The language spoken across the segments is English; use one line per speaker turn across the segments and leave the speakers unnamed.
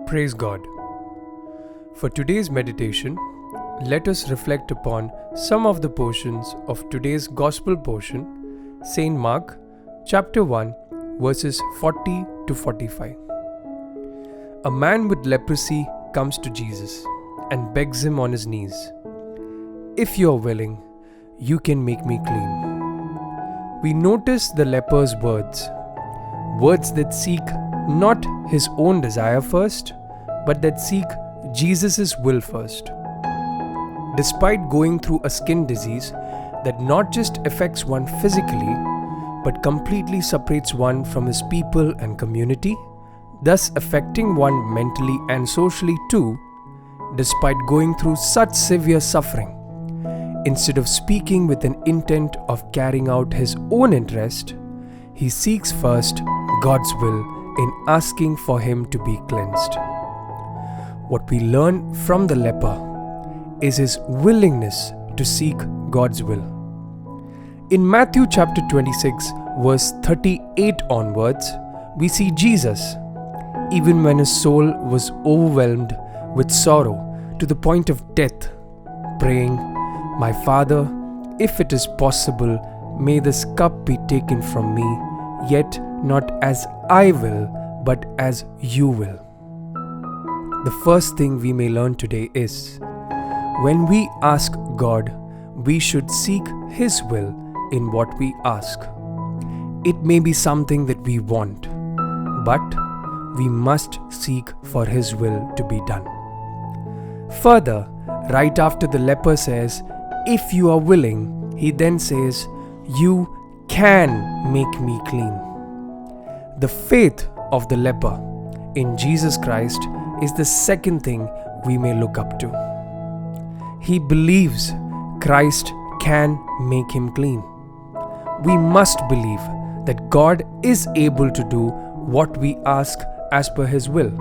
Praise God. For today's meditation, let us reflect upon some of the portions of today's Gospel portion, St. Mark, chapter 1, verses 40 to 45. A man with leprosy comes to Jesus and begs him on his knees, "If you are willing, you can make me clean." We notice the leper's words that seek not his own desire first, but that seek Jesus' will first. Despite going through a skin disease that not just affects one physically, but completely separates one from his people and community, thus affecting one mentally and socially too, despite going through such severe suffering, instead of speaking with an intent of carrying out his own interest, he seeks first God's will in asking for him to be cleansed. What we learn from the leper is his willingness to seek God's will. In Matthew chapter 26, verse 38 onwards, we see Jesus, even when his soul was overwhelmed with sorrow to the point of death, praying, "My Father, if it is possible, may this cup be taken from me, yet not as I will, but as you will." The first thing we may learn today is, when we ask God, we should seek His will in what we ask. It may be something that we want, but we must seek for His will to be done. Further, right after the leper says, "If you are willing," he then says, "You can make me clean." The faith of the leper in Jesus Christ is the second thing we may look up to. He believes Christ can make him clean. We must believe that God is able to do what we ask as per His will.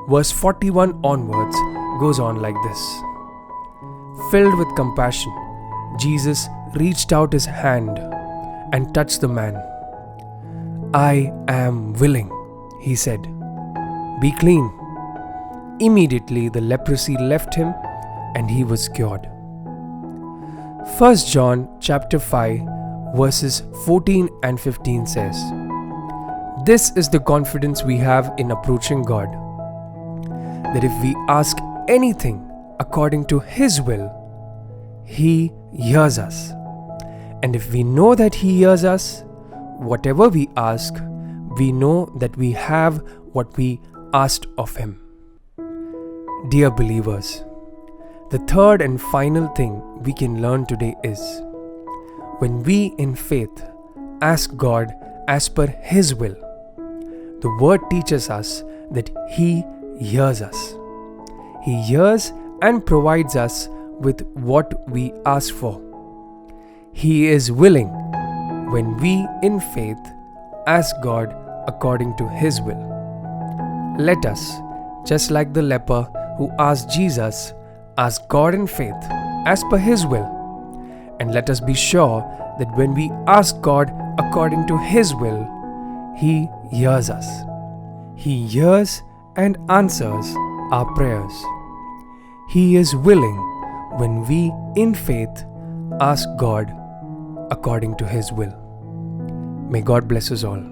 Verse 41 onwards goes on like this. Filled with compassion, Jesus reached out His hand and touched the man. "I am willing," He said. "Be clean." Immediately the leprosy left him and he was cured. 1 John chapter 5 verses 14 and 15 says, "This is the confidence we have in approaching God, that if we ask anything according to His will, He hears us. And if we know that He hears us, whatever we ask, we know that we have what we asked of Him." Dear believers, the third and final thing we can learn today is, when we in faith ask God as per His will, the Word teaches us that He hears us. He hears and provides us with what we ask for. He is willing when we in faith ask God according to His will. Let us, just like the leper who asked Jesus, ask God in faith as per His will. And let us be sure that when we ask God according to His will, He hears us. He hears and answers our prayers. He is willing when we in faith ask God according to His will. May God bless us all.